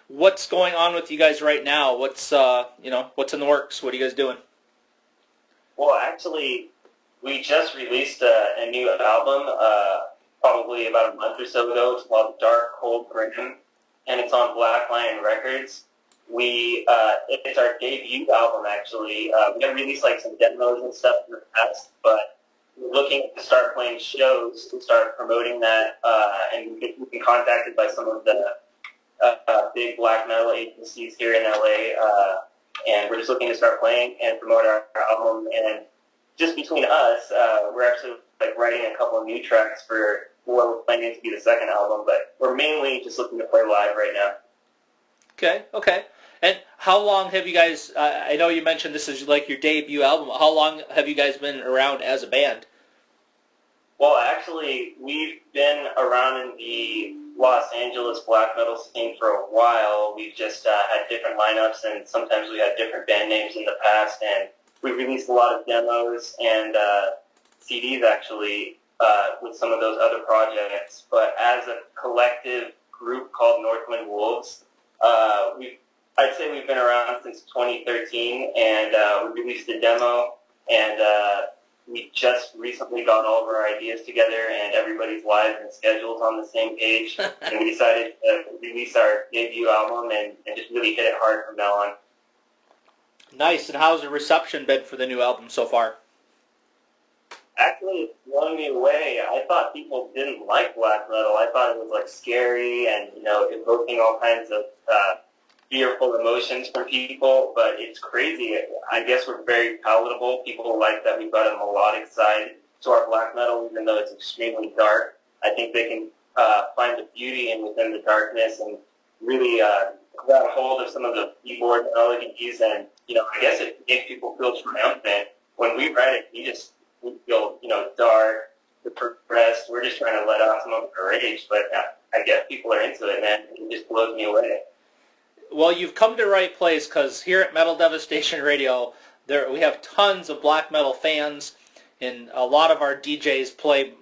what's going on with you guys right now? What's what's in the works? What are you guys doing? Well, actually, we just released a new album probably about a month or so ago. It's called Dark Cold Grim, and it's on Black Lion Records. It's our debut album, actually. We have released like some demos and stuff in the past, but we're looking to start playing shows and start promoting that, and we've been contacted by some of the big black metal agencies here in LA, and we're just looking to start playing and promote our album. And just between us, we're actually like writing a couple of new tracks for what we're planning to be the second album, but we're mainly just looking to play live right now. Okay. And how long have you guys, I know you mentioned this is like your debut album, how long have you guys been around as a band? Well, actually, we've been around in the Los Angeles black metal scene for a while. We've just had different lineups, and sometimes we had different band names in the past, and we've released a lot of demos and CDs, actually, with some of those other projects. But as a collective group called Northwind Wolves, I'd say we've been around since 2013, and we released a demo, and we just recently got all of our ideas together, and everybody's lives and schedules on the same page, and we decided to release our debut album and just really hit it hard from now on. Nice. And how's the reception been for the new album so far? Actually, it's blown me away. I thought people didn't like black metal. I thought it was like scary and, evoking all kinds of fearful emotions from people, but it's crazy. I guess we're very palatable. People like that we've got a melodic side to our black metal, even though it's extremely dark. I think they can find the beauty within the darkness and really grab hold of some of the keyboard melodies, and I guess it makes people feel triumphant. When we write it, we feel dark, depressed. We're just trying to let out some of our rage, but I guess people are into it, man. It just blows me away. Well, you've come to the right place, because here at Metal Devastation Radio, we have tons of black metal fans, and a lot of our DJs play,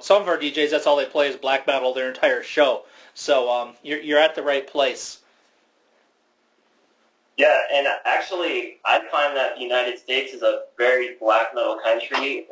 some of our DJs, that's all they play is black metal their entire show. So you're at the right place. Yeah, and actually, I find that the United States is a very black metal country.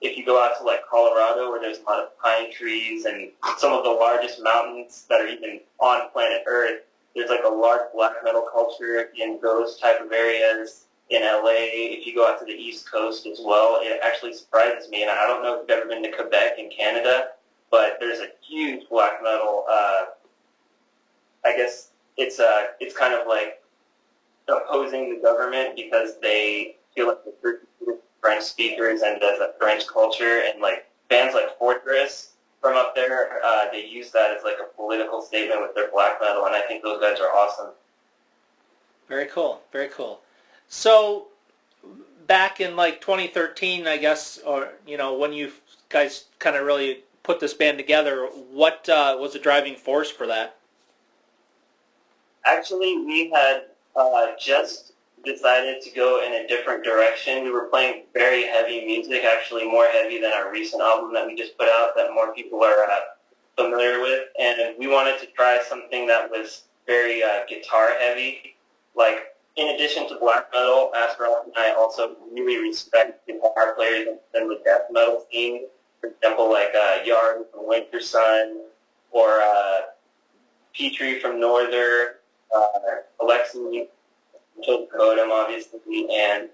If you go out to like Colorado, where there's a lot of pine trees and some of the largest mountains that are even on planet Earth, there's like a large black metal culture in those type of areas. In LA, if you go out to the East Coast as well, it actually surprises me. And I don't know if you've ever been to Quebec in Canada, but there's a huge black metal. I guess it's kind of like opposing the government because they feel like they're French speakers and there's a French culture, and like bands like Fortress from up there, they use that as like a political statement with their black metal, and I think those guys are awesome. Very cool, very cool. So back in like 2013, I guess, or when you guys kind of really put this band together, what was the driving force for that? Actually, we had just decided to go in a different direction. We were playing very heavy music, actually more heavy than our recent album that we just put out that more people are familiar with, and we wanted to try something that was very guitar heavy. Like, in addition to black metal, Astaroth and I also really respect guitar players in the death metal scene. For example, like Yarn from Winter Sun, or Petrie from Northern, Alexi from Totem, obviously, and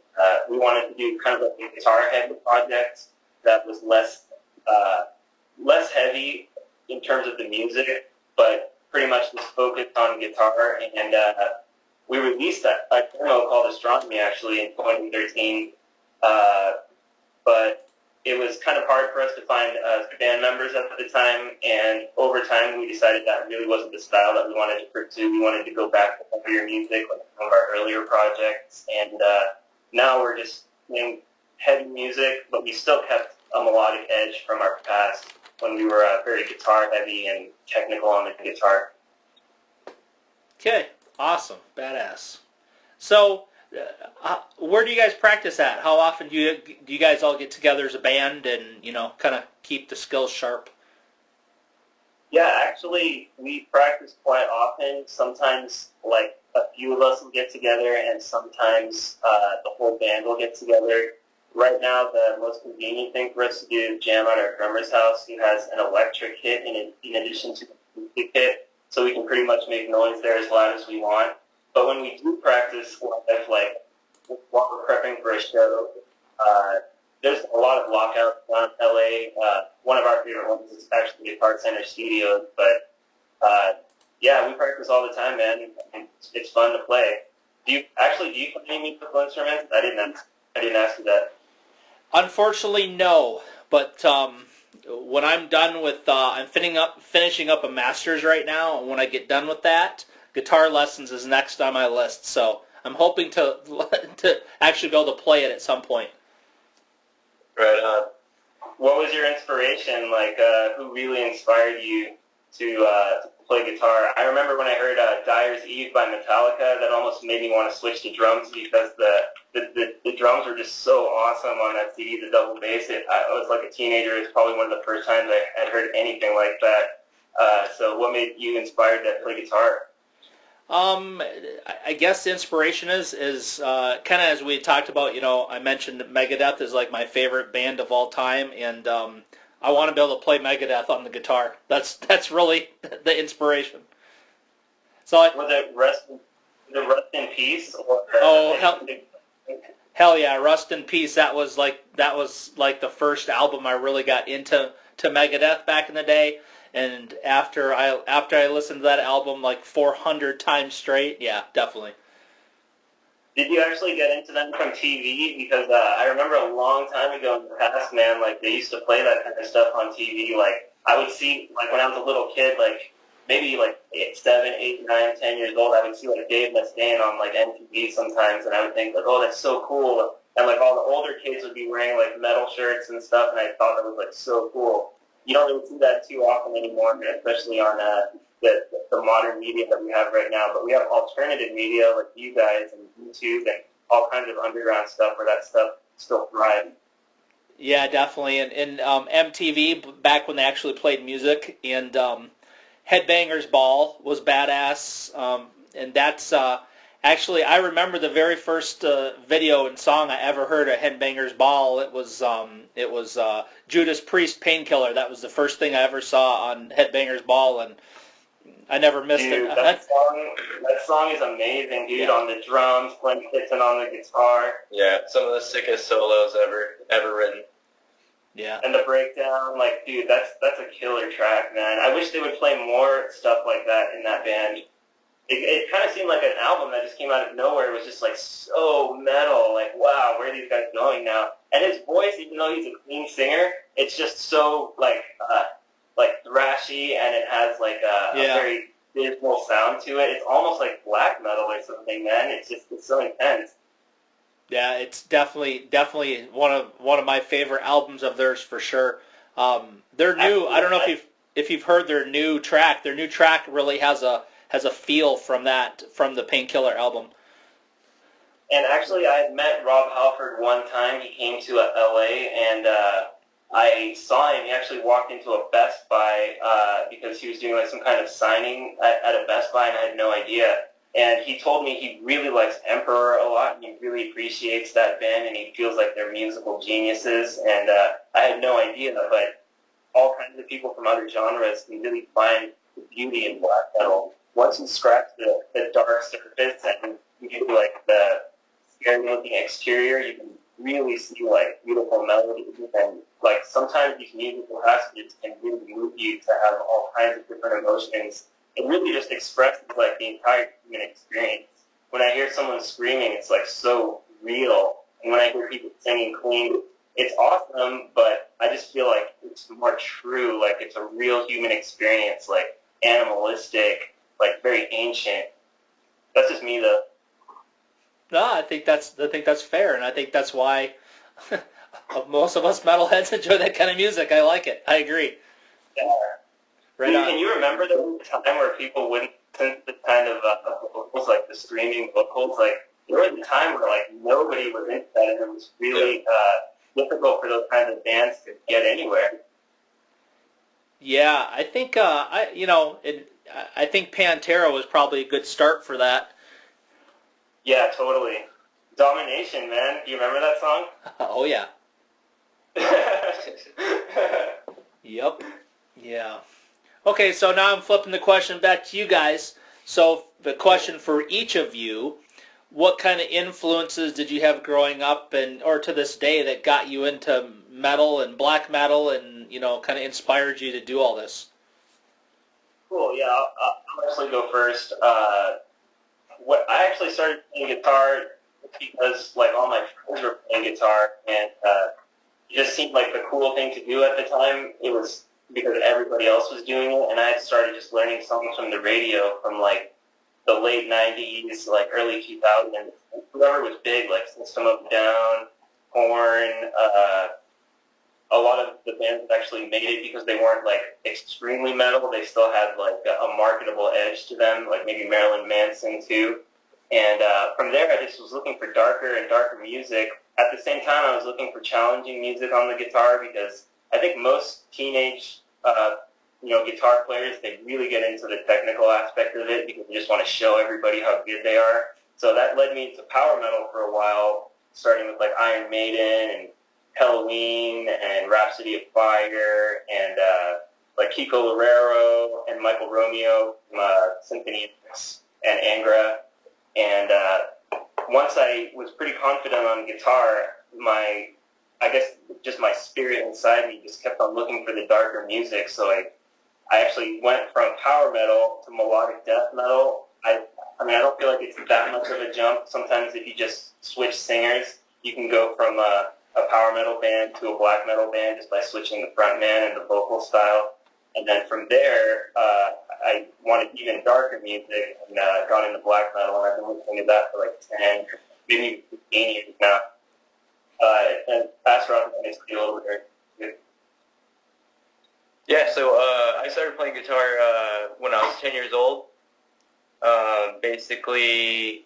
we wanted to do kind of like a guitar-heavy project that was less heavy in terms of the music, but pretty much just focused on guitar. And we released a demo called Astronomy, actually, in 2013, but it was kind of hard for us to find band members at the time, and over time we decided that really wasn't the style that we wanted to pursue. We wanted to go back to heavier music, like some of our earlier projects, and now we're just doing heavy music, but we still kept a melodic edge from our past when we were very guitar-heavy and technical on the guitar. Okay, awesome, badass. So, where do you guys practice at? How often do you guys all get together as a band and kind of keep the skills sharp? Yeah, actually, we practice quite often. Sometimes, like, a few of us will get together, and sometimes the whole band will get together. Right now, the most convenient thing for us to do is jam at our drummer's house, who has an electric kit in addition to the acoustic kit, so we can pretty much make noise there as loud as we want. But when we do practice, like while we're prepping for a show, uh, there's a lot of lockouts around LA. One of our favorite ones is actually Guitar Center Studios, but yeah, we practice all the time, man. And it's fun to play. Do you play any musical instruments? I didn't ask you that. Unfortunately, no. But when I'm done with, I'm finishing up a master's right now. And when I get done with that, guitar lessons is next on my list. So I'm hoping to to actually be able to play it at some point. Right on. What was your inspiration? Like, who really inspired you to play guitar? I remember when I heard Dyer's Eve by Metallica, that almost made me want to switch to drums because the drums were just so awesome on that CD, the double bass. I was like a teenager. It was probably one of the first times I had heard anything like that. So what made you inspired to play guitar? I guess the inspiration is kind of as we talked about. You know, I mentioned Megadeth is like my favorite band of all time, and I want to be able to play Megadeth on the guitar. That's really the inspiration. So Was it Rust in Peace? Or, hell yeah, Rust in Peace. That was like the first album I really got into Megadeth back in the day. And after I listened to that album like 400 times straight, yeah, definitely. Did you actually get into them from TV? Because I remember a long time ago in the past, man, like they used to play that kind of stuff on TV. Like I would see, like when I was a little kid, like maybe like 7, 8, 9, 10 years old, I would see like Dave Mustaine on like MTV sometimes, and I would think like, oh, that's so cool. And like all the older kids would be wearing like metal shirts and stuff, and I thought that was like so cool. You don't really see that too often anymore, especially on the modern media that we have right now. But we have alternative media like you guys and YouTube and all kinds of underground stuff where that stuff still thrives. Yeah, definitely. And MTV, back when they actually played music, and Headbangers Ball was badass. And that's actually, I remember the very first video and song I ever heard of Headbangers Ball. It was Judas Priest Painkiller. That was the first thing I ever saw on Headbangers Ball, and I never missed it. That song is amazing, dude. Yeah. On the drums, Glenn Kitson on the guitar. Yeah, some of the sickest solos ever written. Yeah. And the breakdown, like, dude, that's a killer track, man. I wish they would play more stuff like that in that band. It kind of seemed like an album that just came out of nowhere. It was just like so metal. Like, wow, where are these guys going now? And his voice, even though he's a clean singer, it's just so like thrashy, and it has like a very dismal sound to it. It's almost like black metal or something, man. It's so intense. Yeah, it's definitely one of my favorite albums of theirs for sure. Their new, I don't know if you've heard their new track. Their new track really has a feel from the Painkiller album. And actually, I had met Rob Halford one time. He came to LA, and I saw him. He actually walked into a Best Buy because he was doing like some kind of signing at a Best Buy, and I had no idea. And he told me he really likes Emperor a lot, and he really appreciates that band, and he feels like they're musical geniuses. And I had no idea, but all kinds of people from other genres can really find the beauty in black metal. Once you scratch the dark surface and you get like the scary-looking exterior, you can really see like beautiful melodies, and like sometimes these musical passages can really move you to have all kinds of different emotions. It really just expresses like the entire human experience. When I hear someone screaming, it's like so real, and when I hear people singing clean, it's awesome, but I just feel like it's more true, like it's a real human experience, like animalistic, like very ancient. That's just me, though. No, I think that's fair, and I think that's why most of us metalheads enjoy that kind of music. I like it. I agree. Yeah. Right on. Can you remember the time where people wouldn't listen to the kind of vocals, like the screaming vocals? Like there was a time where like nobody was into that, and it was really difficult for those kinds of bands to get anywhere. Yeah, I think I think Pantera was probably a good start for that. Yeah, totally. Domination, man. Do you remember that song? Oh yeah. Yep. Yeah. Okay, so now I'm flipping the question back to you guys. So the question for each of you, what kind of influences did you have growing up and or to this day that got you into metal and black metal and, kind of inspired you to do all this? Cool. Yeah, I'll actually go first. What I actually started playing guitar because like all my friends were playing guitar, and it just seemed like the cool thing to do at the time. It was because everybody else was doing it, and I had started just learning songs from the radio from like the late '90s, like early 2000s. Whoever was big, like System of a Down, Korn. A lot of the bands that actually made it because they weren't like extremely metal. They still had like a marketable edge to them, like maybe Marilyn Manson too. And from there, I just was looking for darker and darker music. At the same time, I was looking for challenging music on the guitar because I think most teenage, guitar players, they really get into the technical aspect of it because they just want to show everybody how good they are. So that led me to power metal for a while, starting with like Iron Maiden and Halloween and Rhapsody of Fire and like Kiko Loureiro and Michael Romeo from Symphony X and Angra. And once I was pretty confident on guitar, I guess just my spirit inside me just kept on looking for the darker music. So I actually went from power metal to melodic death metal. I don't feel like it's that much of a jump. Sometimes if you just switch singers, you can go from a power metal band to a black metal band just by switching the front man and the vocal style. And then from there, I wanted even darker music and got into black metal, and I've been listening to that for like 10, maybe 15 years now. And Fast Rock is a little bit. Yeah, so I started playing guitar when I was 10 years old. Basically,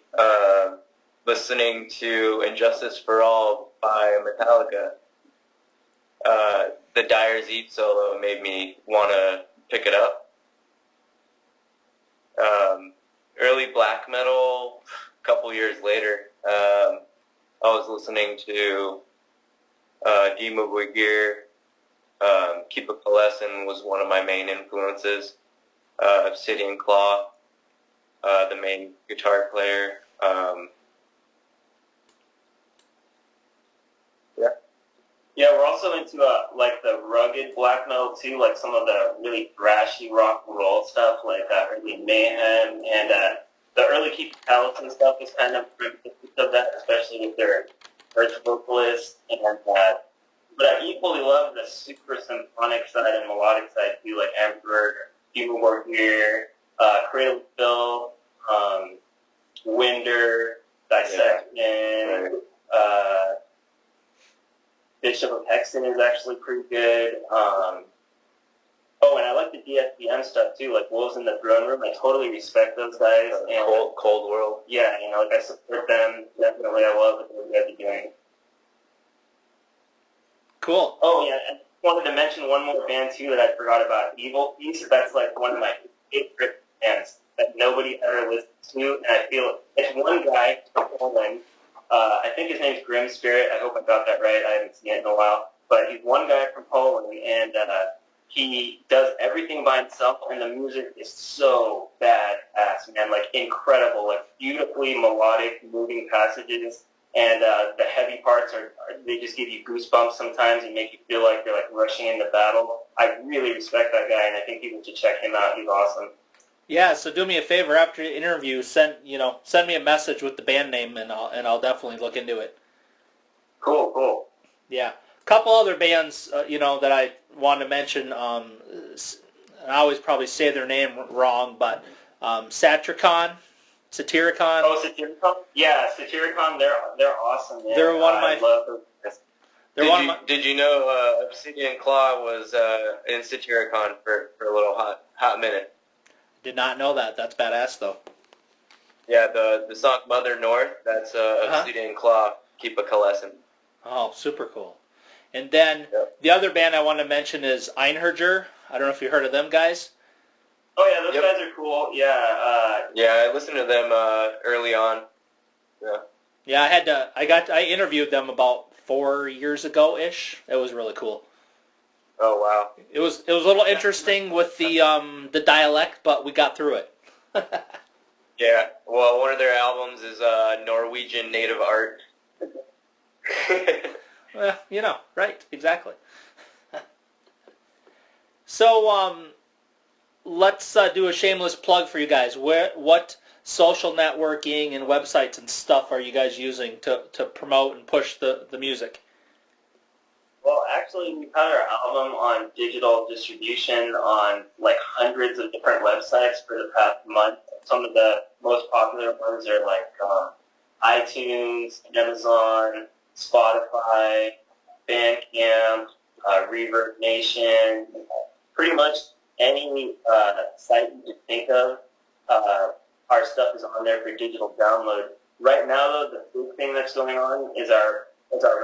listening to Injustice for All by Metallica. The Dyer's Eat solo made me want to pick it up. Early black metal, a couple years later, I was listening to Dima Borgir. Keepa Kalessin was one of my main influences. Obsidian Claw, the main guitar player. Yeah, we're also into like the rugged black metal too, like some of the really thrashy rock and roll stuff, like early Mayhem and the early Keith Allison stuff is kind of reminiscent of that, especially with their first vocalist. And but I equally love the super symphonic side and melodic side too, like Emperor, Dima Borgir, Cradle of Filth, Winder, Dissection. Bishop of Hexen is actually pretty good. And I like the DSBM stuff too, like Wolves in the Throne Room. I totally respect those guys. And Cold World. Yeah, I support them. Definitely, I love what they're doing. Cool. Oh, yeah, I wanted to mention one more band too that I forgot about, Evil Feast. That's like one of my favorite bands that nobody ever listens to, and I feel it's one guy from Poland. I think his name's Grim Spirit. I hope I got that right. I haven't seen it in a while. But he's one guy from Poland, and he does everything by himself, and the music is so badass, man. Like, incredible. Like, beautifully melodic, moving passages. And the heavy parts they just give you goosebumps sometimes and make you feel like you're, like, rushing into battle. I really respect that guy, and I think people should check him out. He's awesome. Yeah, so do me a favor after the interview, send me a message with the band name, and I'll definitely look into it. Cool. Yeah, a couple other bands, that I want to mention. I always probably say their name wrong, but Satyricon. Oh, Satyricon? Yeah, Satyricon. They're awesome. Man. They're one of my. I love those. Did you know Obsidian Claw was in Satyricon for a little hot minute? Did not know that. That's badass, though. Yeah, the song Mother North, that's Obsidian Claw, Keepa Kalessin. Oh, super cool. And then Yep. the other band I want to mention is Einherjer. I don't know if you heard of them guys. Oh yeah, those Yep. guys are cool. Yeah. Yeah, I listened to them early on. Yeah. Yeah, I interviewed them about 4 years ago ish. It was really cool. Oh wow. It was a little interesting with the dialect, but we got through it. Yeah. Well, one of their albums is Norwegian Native Art. Well, right, exactly. So, let's do a shameless plug for you guys. What social networking and websites and stuff are you guys using to promote and push the music? Well, actually, we've had our album on digital distribution on like hundreds of different websites for the past month. Some of the most popular ones are like iTunes, Amazon, Spotify, Bandcamp, Reverb Nation, pretty much any site you can think of. Our stuff is on there for digital download. Right now, though, the big thing that's going on is our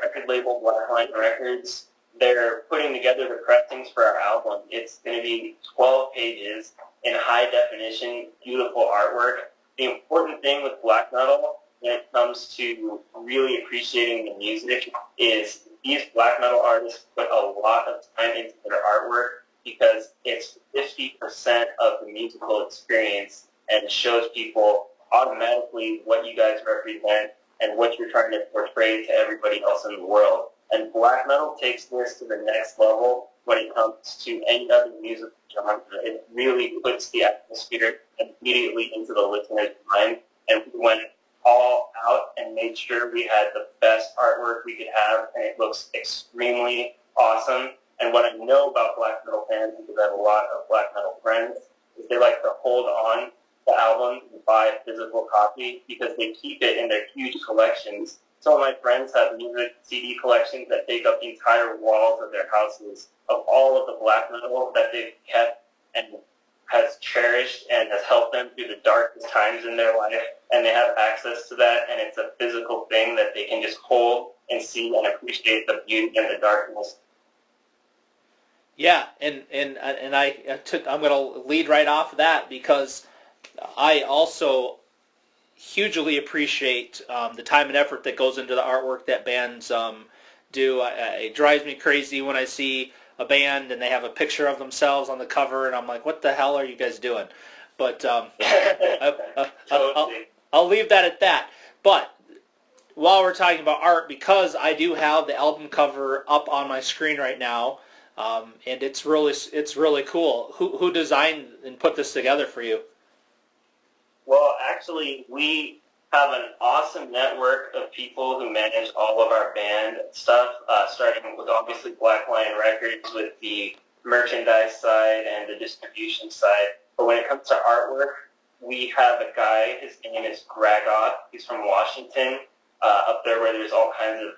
record label, Blackline Records. They're putting together the pressings for our album. It's going to be 12 pages in high definition, beautiful artwork. The important thing with black metal when it comes to really appreciating the music is these black metal artists put a lot of time into their artwork because it's 50% of the musical experience and shows people automatically what you guys represent and what you're trying to portray to everybody else in the world. And black metal takes this to the next level when it comes to any other musical genre. It really puts the atmosphere immediately into the listener's mind, and we went all out and made sure we had the best artwork we could have, and it looks extremely awesome. And what I know about black metal fans, because I have a lot of black metal friends, is they like to hold on the album and buy a physical copy because they keep it in their huge collections. Some of my friends have music CD collections that take up the entire walls of their houses of all of the black metal that they've kept and has cherished and has helped them through the darkest times in their life. And they have access to that, and it's a physical thing that they can just hold and see and appreciate the beauty and the darkness. Yeah, and I'm going to lead right off of that because I also hugely appreciate the time and effort that goes into the artwork that bands do. It drives me crazy when I see a band and they have a picture of themselves on the cover, and I'm like, what the hell are you guys doing? But I'll leave that at that. But while we're talking about art, because I do have the album cover up on my screen right now, and it's really cool. Who designed and put this together for you? Well, actually, we have an awesome network of people who manage all of our band stuff, starting with obviously Blackline Records with the merchandise side and the distribution side. But when it comes to artwork, we have a guy, his name is Gragot. He's from Washington, up there where there's all kinds of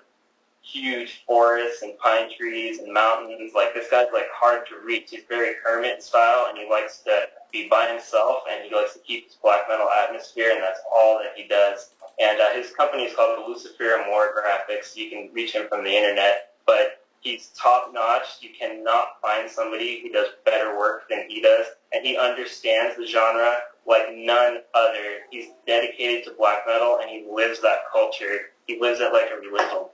huge forests and pine trees and mountains. Like, this guy's like hard to reach. He's very hermit style, and he likes to be by himself, and he likes to keep his black metal atmosphere, and that's all that he does. And his company is called Lucifer Amore Graphics. You can reach him from the internet, but he's top-notch. You cannot find somebody who does better work than he does, and he understands the genre like none other. He's dedicated to black metal, and he lives that culture. He lives it like a religion.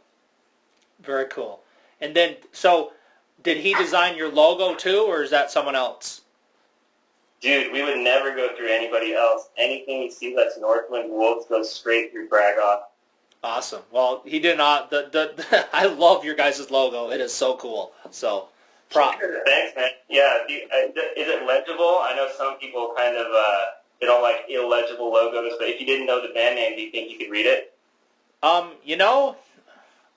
Very cool. And then, so, did he design your logo too, or is that someone else? Dude, we would never go through anybody else. Anything you see that's Northwind Wolves goes straight through Bragoff. Awesome. Well, he did not. I love your guys' logo. It is so cool. So, Thanks, man. Yeah, is it legible? I know some people kind of they don't like illegible logos, but if you didn't know the band name, do you think you could read it?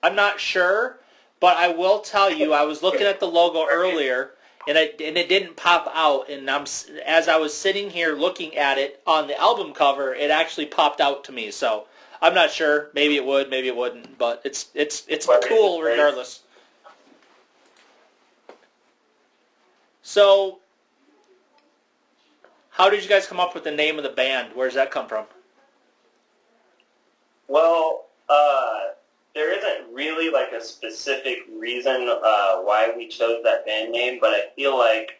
I'm not sure, but I will tell you, I was looking at the logo earlier, and it didn't pop out. And as I was sitting here looking at it on the album cover, it actually popped out to me. So I'm not sure. Maybe it would, maybe it wouldn't. But it's cool regardless. So, how did you guys come up with the name of the band? Where does that come from? Well, there isn't really like a specific reason why we chose that band name, but I feel like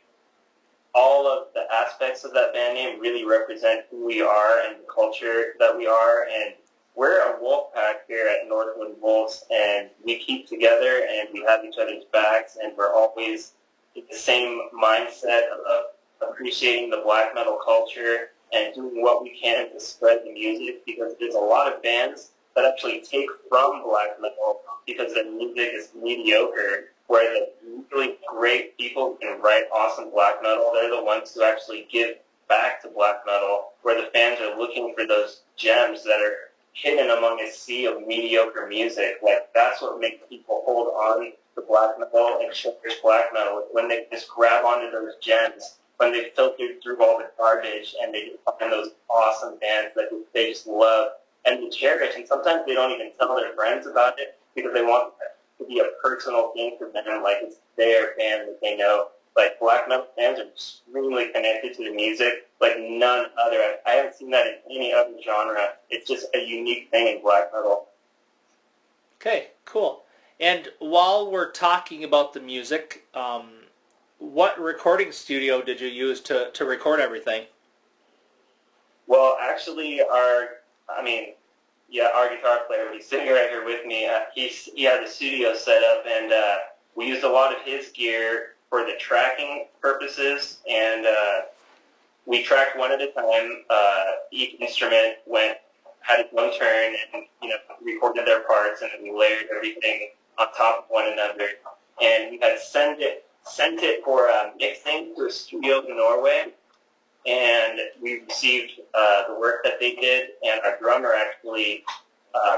all of the aspects of that band name really represent who we are and the culture that we are. And we're a wolf pack here at Northwind Wolves, and we keep together and we have each other's backs, and we're always in the same mindset of appreciating the black metal culture and doing what we can to spread the music, because there's a lot of bands that actually take from black metal because their music is mediocre, where the really great people who can write awesome black metal, they're the ones who actually give back to black metal, where the fans are looking for those gems that are hidden among a sea of mediocre music. Like, that's what makes people hold on to black metal and cherish black metal, when they just grab onto those gems, when they filtered through all the garbage and they just find those awesome bands that they just love and they cherish. And sometimes they don't even tell their friends about it because they want to be a personal thing for them, like it's their band that they know. Like, black metal fans are extremely connected to the music like none other. I haven't seen that in any other genre. It's just a unique thing in black metal. Okay, cool. And while we're talking about the music, what recording studio did you use to record everything? Well, actually, our guitar player, he's sitting right here with me. He had the studio set up, and we used a lot of his gear for the tracking purposes, and we tracked one at a time. Each instrument had its own turn, and recorded their parts, and then we layered everything on top of one another. And we had sent it for mixing to a studio in Norway, and we received the work that they did, and our drummer actually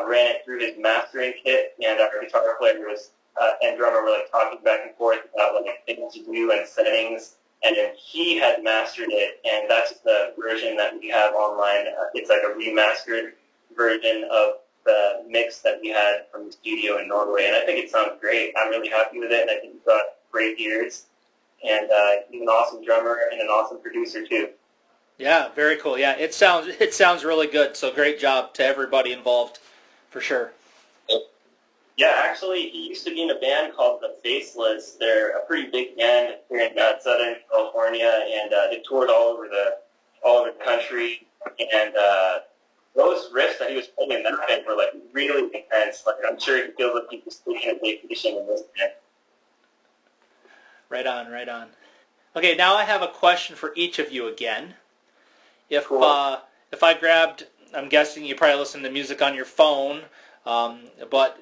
ran it through his mastering kit, and our guitar player and drummer were like talking back and forth about like things to do and settings, and then he had mastered it, and that's the version that we have online. It's like a remastered version of the mix that we had from the studio in Norway, and I think it sounds great. I'm really happy with it, and I think we've got great ears, and he's an awesome drummer and an awesome producer too. Yeah, very cool. Yeah, it sounds really good. So great job to everybody involved, for sure. Yeah, actually, he used to be in a band called The Faceless. They're a pretty big band here in Southern California, and they toured all over the country. And those riffs that he was playing in that band were like really intense. Like, I'm sure he feels like he was taking a vacation in this band. Right on, right on. Okay, now I have a question for each of you again. If Cool. If I grabbed, I'm guessing you probably listen to music on your phone, but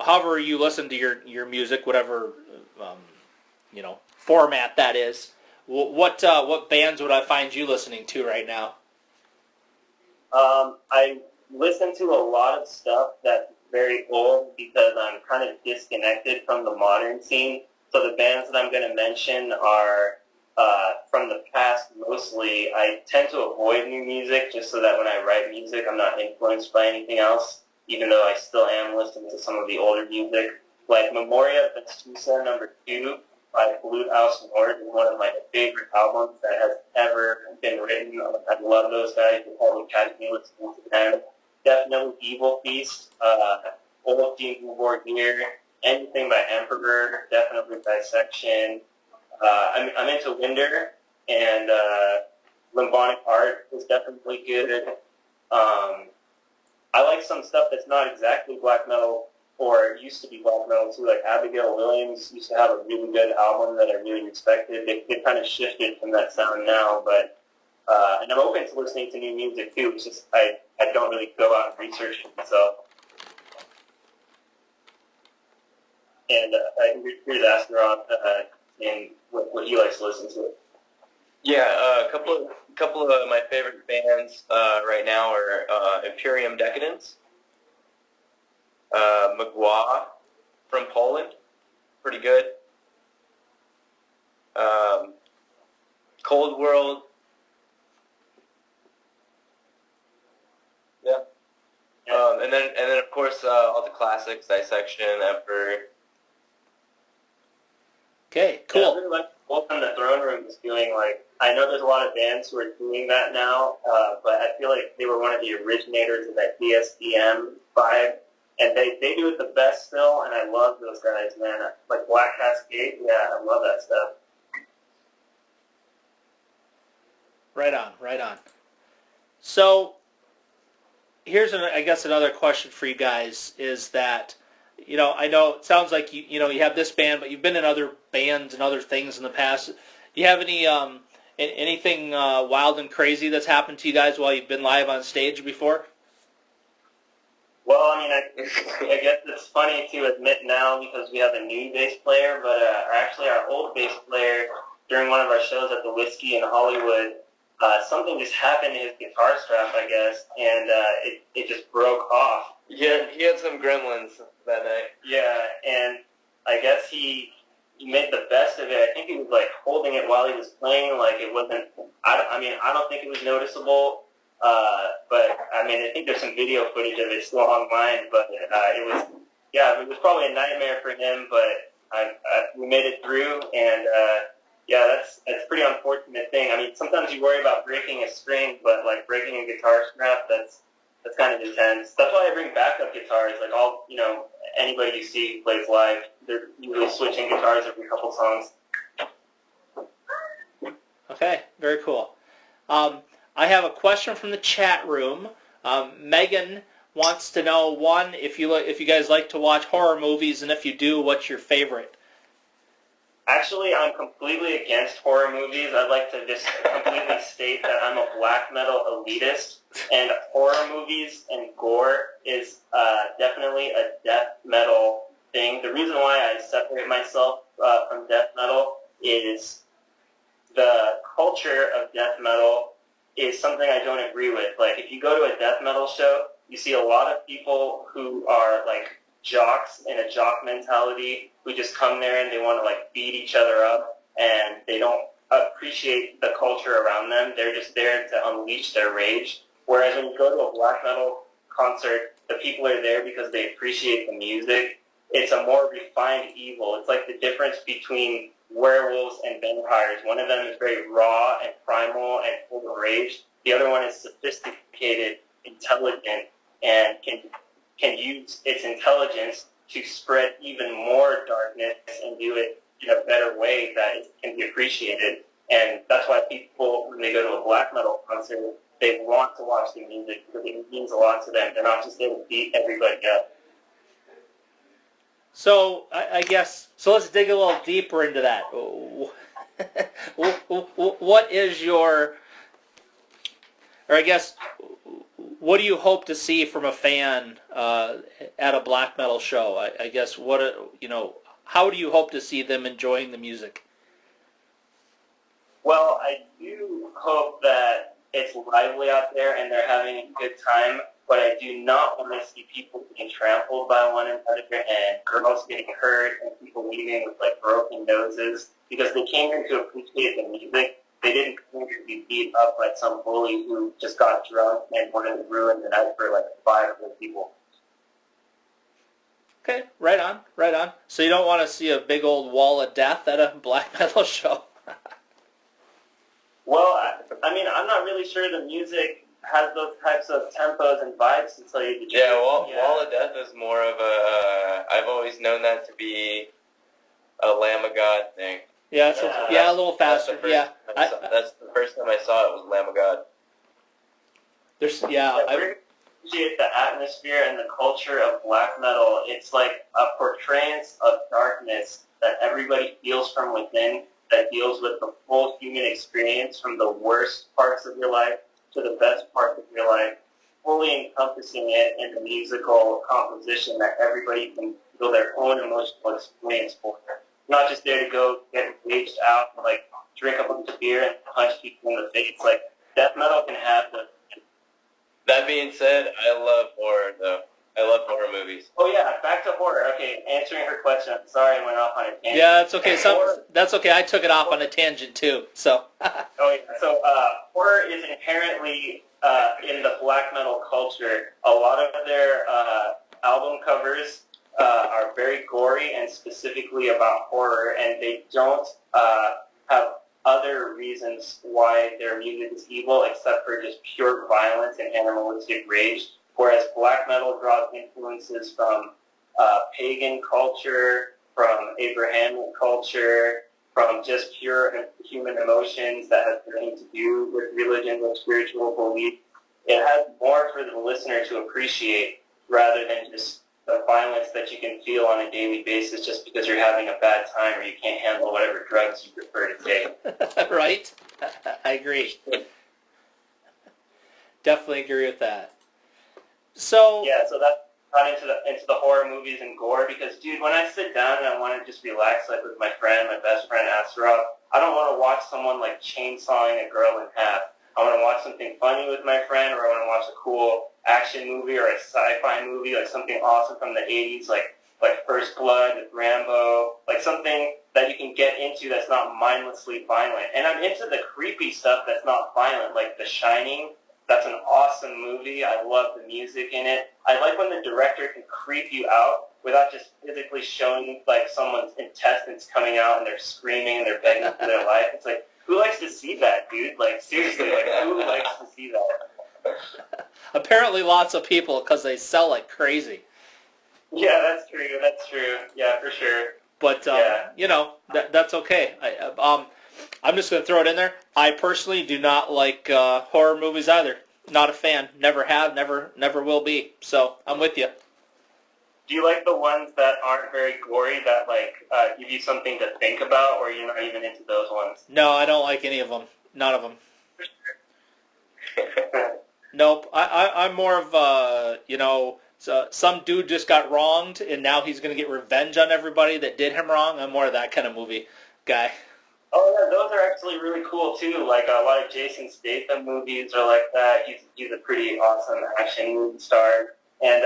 however you listen to your music, whatever format that is, what bands would I find you listening to right now? I listen to a lot of stuff that's very old because I'm kind of disconnected from the modern scene. So the bands that I'm going to mention are from the past mostly. I tend to avoid new music just so that when I write music, I'm not influenced by anything else, even though I still am listening to some of the older music. Like Memoria Vestusa #2 by Flute House Nord is one of my favorite albums that has ever been written. I love those guys. You probably catch me listening to them. Definitely Evil Feast, Old Team Borgir, anything by Emperor, definitely Dissection. I'm into Winder, and Limphonic Art is definitely good. I like some stuff that's not exactly black metal, or used to be black metal too, like Abigail Williams used to have a really good album that I really respected. They kind of shifted from that sound now, but and I'm open to listening to new music too. It's just I don't really go out and research it myself. And I can hear the Asteroth and what he likes to listen to. Yeah, a couple of my favorite bands right now are Imperium Decadence, Mgła from Poland, pretty good. Cold World, yeah. And then of course all the classics, Dissection, Emperor. Okay, Yeah, I cool. really like what on the Throne Room is doing. Like, I know there's a lot of bands who are doing that now, but I feel like they were one of the originators of that DSDM vibe. And they do it the best still, and I love those guys, man. Like Black Cascade, yeah, I love that stuff. Right on, right on. So here's, I guess, another question for you guys is that, I know it sounds like you have this band, but you've been in other bands and other things in the past. Do you have anything wild and crazy that's happened to you guys while you've been live on stage before? Well, I mean, I guess it's funny to admit now because we have a new bass player, but actually our old bass player, during one of our shows at the Whiskey in Hollywood, something just happened to his guitar strap, I guess, and it just broke off. Yeah, he had some gremlins that night. Yeah, and I guess he made the best of it. I think he was like holding it while he was playing, like it wasn't. I don't think it was noticeable. But I mean, I think there's some video footage of it still online. But it was probably a nightmare for him. But we made it through, and that's a pretty unfortunate thing. I mean, sometimes you worry about breaking a string, but like breaking a guitar strap, that's kind of intense. That's why I bring backup guitars. Like anybody you see who plays live, they're usually switching guitars every couple songs. Okay, very cool. I have a question from the chat room. Megan wants to know, one, if you guys like to watch horror movies, and if you do, what's your favorite? Actually, I'm completely against horror movies. I'd like to just completely state that I'm a black metal elitist, and horror movies and gore is definitely a death metal thing. The reason why I separate myself from death metal is the culture of death metal is something I don't agree with. Like, if you go to a death metal show, you see a lot of people who are like jocks in a jock mentality who just come there and they want to like beat each other up, and they don't appreciate the culture around them. They're just there to unleash their rage. Whereas when you go to a black metal concert, the people are there because they appreciate the music. It's a more refined evil. It's like the difference between werewolves and vampires. One of them is very raw and primal and full of rage. The other one is sophisticated, intelligent, and can use its intelligence to spread even more darkness and do it in a better way that can be appreciated. And that's why people, when they go to a black metal concert, they want to watch the music because it means a lot to them. They're not just there to beat everybody up. So I guess, let's dig a little deeper into that. What is what do you hope to see from a fan at a black metal show? I guess how do you hope to see them enjoying the music? Well, I do hope that it's lively out there and they're having a good time, but I do not want to see people being trampled by one another and girls getting hurt and people leaving with like broken noses because they came here to appreciate the music. They didn't come here to be beat up by some bully who just got drunk and wanted to ruin the night for like 5 other people. Okay, right on. So you don't want to see a big old wall of death at a black metal show? Well, I mean, I'm not really sure the music has those types of tempos and vibes to tell you the truth. Yeah, Wall of Death is more of I've always known that to be a Lamb of God thing. Yeah, a little faster. That's the first time I saw it was Lamb of God. I appreciate the atmosphere and the culture of black metal. It's like a portrayance of darkness that everybody feels from within, that deals with the full human experience from the worst parts of your life to the best parts of your life, fully encompassing it in the musical composition that everybody can feel their own emotional experience for. Not just there to go get engaged out and like drink a bunch of beer and punch people in the face. Like, death metal can have the... That being said, I love horror though. I love horror movies. Oh yeah, back to horror. Okay, answering her question. I'm sorry I went off on a tangent. Yeah, that's okay. That's okay. I took it off on a tangent too. So. Horror is inherently in the black metal culture. A lot of their album covers are very gory and specifically about horror, and they don't have other reasons why their music is evil except for just pure violence and animalistic rage. whereas black metal draws influences from pagan culture, from Abrahamic culture, from just pure human emotions that has nothing to do with religion or spiritual belief. It has more for the listener to appreciate rather than just the violence that you can feel on a daily basis just because you're having a bad time or you can't handle whatever drugs you prefer to take. Right? I agree. Definitely agree with that. So that's got into the horror movies and gore because, dude, when I sit down and I want to just relax, like with my best friend Asarov, I don't want to watch someone like chainsawing a girl in half. I want to watch something funny with my friend, or I want to watch a cool action movie or a sci-fi movie, like something awesome from the 80s, like First Blood with Rambo, like something that you can get into that's not mindlessly violent. And I'm into the creepy stuff that's not violent, like The Shining. That's an awesome movie. I love the music in it. I like when the director can creep you out without just physically showing like someone's intestines coming out and they're screaming and they're begging for their life. It's like, who likes to see that, dude? Like, seriously, like, who likes to see that? Apparently lots of people because they sell like crazy. Yeah, that's true. That's true. Yeah, for sure. But, you know, that's okay. I'm just going to throw it in there. I personally do not like horror movies either. Not a fan. Never have, never will be. So I'm with you. Do you like the ones that aren't very gory, that like give you something to think about, or you're not even into those ones? No, I don't like any of them. None of them. Nope. I'm more of, you know, some dude just got wronged, and now he's going to get revenge on everybody that did him wrong. I'm more of that kind of movie guy. Oh, yeah, those are actually really cool, too. Like, a lot of Jason Statham movies are like that. He's a pretty awesome action movie star. And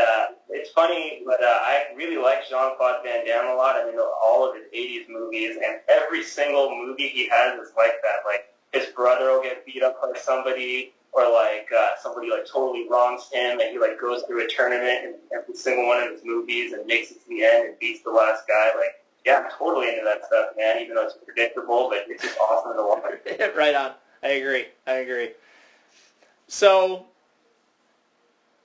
it's funny, but I really like Jean-Claude Van Damme a lot. I mean, all of his 80s movies, and every single movie he has is like that. Like, his brother will get beat up by somebody, or like somebody like totally wrongs him, and he like goes through a tournament in every single one of his movies and makes it to the end and beats the last guy. Like, yeah, I'm totally into that stuff, man, even though it's predictable, but it's just awesome to watch. Right on. I agree. So,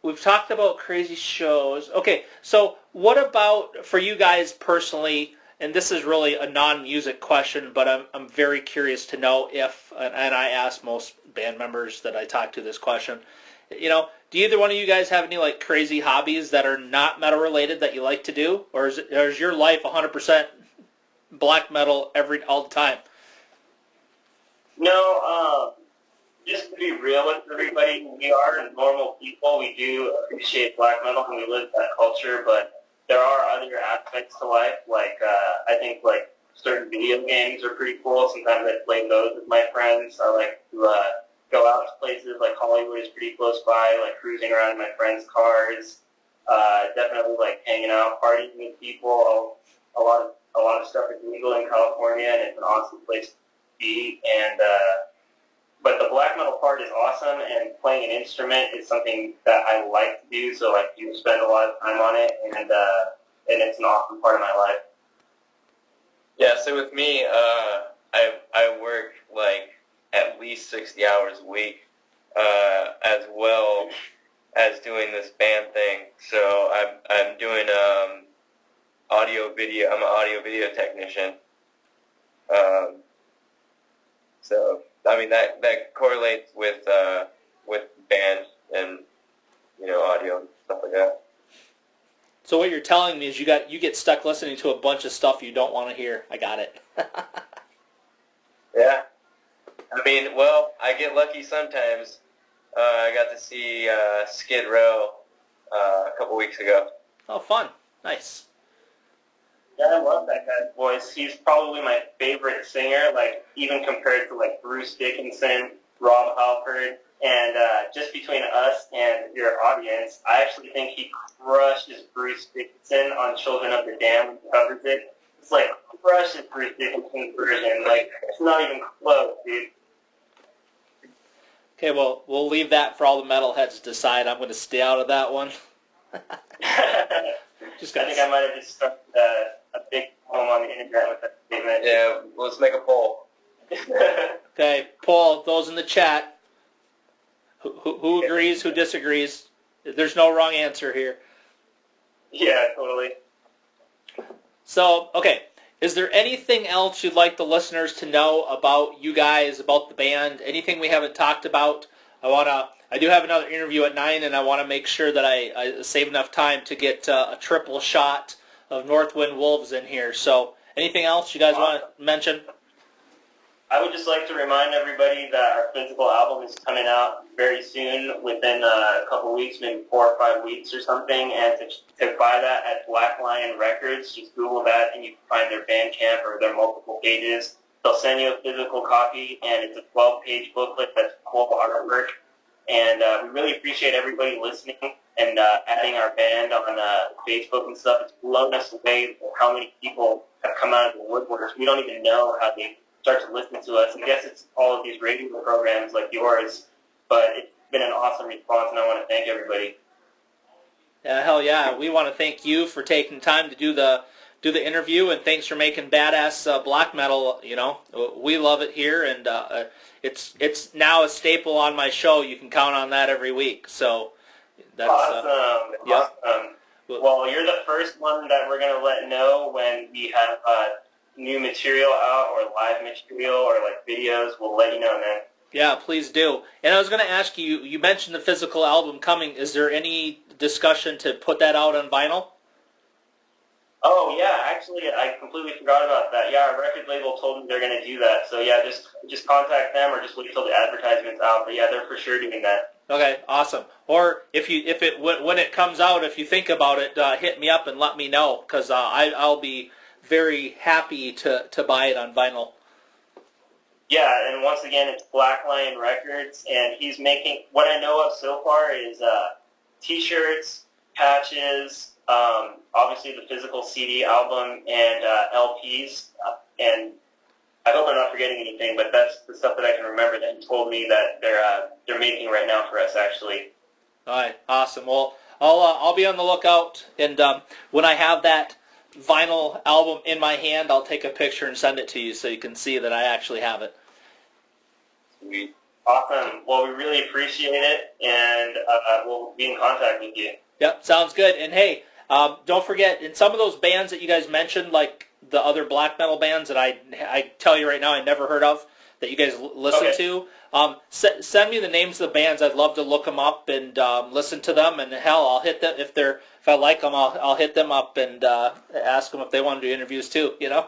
we've talked about crazy shows. Okay, so what about, for you guys personally, and this is really a non-music question, but I'm very curious to know if, and I ask most band members that I talk to this question, you know, do either one of you guys have any like crazy hobbies that are not metal related that you like to do, or is your life 100% black metal all the time? No, just to be real with everybody, we are normal people. We do appreciate black metal and we live that culture, but there are other aspects to life. Like I think like certain video games are pretty cool. Sometimes I play those with my friends. I like to go out to places like Hollywood is pretty close by, like cruising around in my friends' cars. Definitely like hanging out, partying with people. A lot of stuff is legal in California, and it's an awesome place to be. And but the black metal part is awesome, and playing an instrument is something that I like to do. So I do spend a lot of time on it, and it's an awesome part of my life. Yeah, so with me, I work like at least 60 hours a week, as well as doing this band thing. So I'm doing audio video. I'm an audio video technician. So I mean that correlates with band and audio and stuff like that. So what you're telling me is you get stuck listening to a bunch of stuff you don't want to hear. I got it. Yeah. I mean, well, I get lucky sometimes. I got to see Skid Row a couple weeks ago. Oh, fun. Nice. Yeah, I love that guy's voice. He's probably my favorite singer, like even compared to like Bruce Dickinson, Rob Halford, and just between us and your audience, I actually think he crushes Bruce Dickinson on Children of the Damned when he covers it. It's like crushes Bruce Dickinson's version. Like, it's not even close, dude. Okay, well, we'll leave that for all the metalheads to decide. I'm going to stay out of that one. I think I might have just started a big poem on the internet with that statement. Yeah, let's make a poll. Okay, Paul, those in the chat, who agrees, who disagrees? There's no wrong answer here. Yeah, totally. So, okay, is there anything else you'd like the listeners to know about you guys, about the band? Anything we haven't talked about? I do have another interview at 9, and I want to make sure that I save enough time to get a triple shot of Northwind Wolves in here. So, anything else you guys want to mention? I would just like to remind everybody that our physical album is coming out very soon, within a couple weeks, maybe 4 or 5 weeks or something. And to buy that at Black Lion Records, just Google that and you can find their Bandcamp or their multiple pages. They'll send you a physical copy, and it's a 12-page booklet that's full of artwork. And we really appreciate everybody listening and adding our band on Facebook and stuff. It's blown us away how many people have come out of the woodworks. We don't even know how they start to listen to us. I guess it's all of these radio programs like yours, but it's been an awesome response, and I want to thank everybody. Yeah, hell yeah. We want to thank you for taking time to do the interview, and thanks for making badass black metal. You know, we love it here, and it's now a staple on my show. You can count on that every week. So that's awesome. Yeah. Awesome. Well, you're the first one that we're going to let know when we have new material out, or live material, or like videos. We'll let you know, man. Yeah, please do. And I was going to ask you, you mentioned the physical album coming. Is there any discussion to put that out on vinyl? Oh, yeah, actually, I completely forgot about that. Yeah, our record label told me they're going to do that. So, yeah, just contact them, or just wait till the advertisement's out. But, yeah, they're for sure doing that. Okay, awesome. Or when it comes out, if you think about it, hit me up and let me know, because I'll be very happy to buy it on vinyl. Yeah, and once again, it's Black Lion Records, and he's making, what I know of so far is T-shirts, patches, obviously the physical CD album, and LPs, and I hope I'm not forgetting anything, but that's the stuff that I can remember that he told me that they're making right now for us, actually. All right, awesome. Well, I'll be on the lookout, and when I have that vinyl album in my hand, I'll take a picture and send it to you so you can see that I actually have it. Sweet. Awesome. Well, we really appreciate it, and we'll be in contact with you. Yep, sounds good. And hey, don't forget, in some of those bands that you guys mentioned, like the other black metal bands that I tell you right now I never heard of, that you guys listen to, send me the names of the bands. I'd love to look them up and listen to them. And hell, I'll hit them if I like them. I'll hit them up and ask them if they want to do interviews too. You know.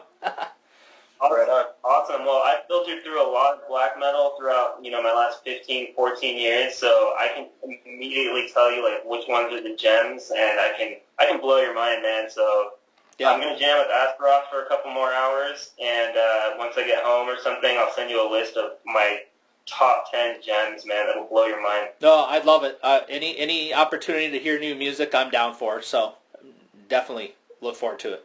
Awesome. Well, I've filtered through a lot of black metal throughout my last 15, 14 years, so I can immediately tell you like which ones are the gems, and I can blow your mind, man. So. Yeah. I'm going to jam with Aspharoth for a couple more hours, and once I get home or something, I'll send you a list of my top 10 gems, man. That'll blow your mind. No, I'd love it. Any opportunity to hear new music, I'm down for, so definitely look forward to it.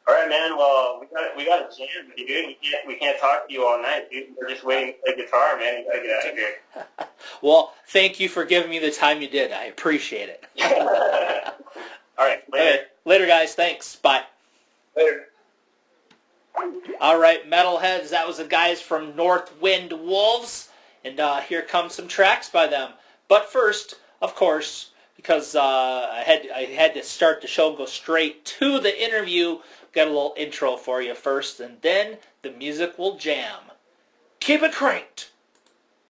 All right, man. Well, we got a jam, dude. We can't talk to you all night, dude. We're just waiting for the guitar, man. You got to get out of here. Well, thank you for giving me the time you did. I appreciate it. All right, later. Okay. Later, guys. Thanks. Bye. Later. All right, metalheads. That was the guys from Northwind Wolves, and here comes some tracks by them. But first, of course, because I had to start the show and go straight to the interview, got a little intro for you first, and then the music will jam. Keep it cranked.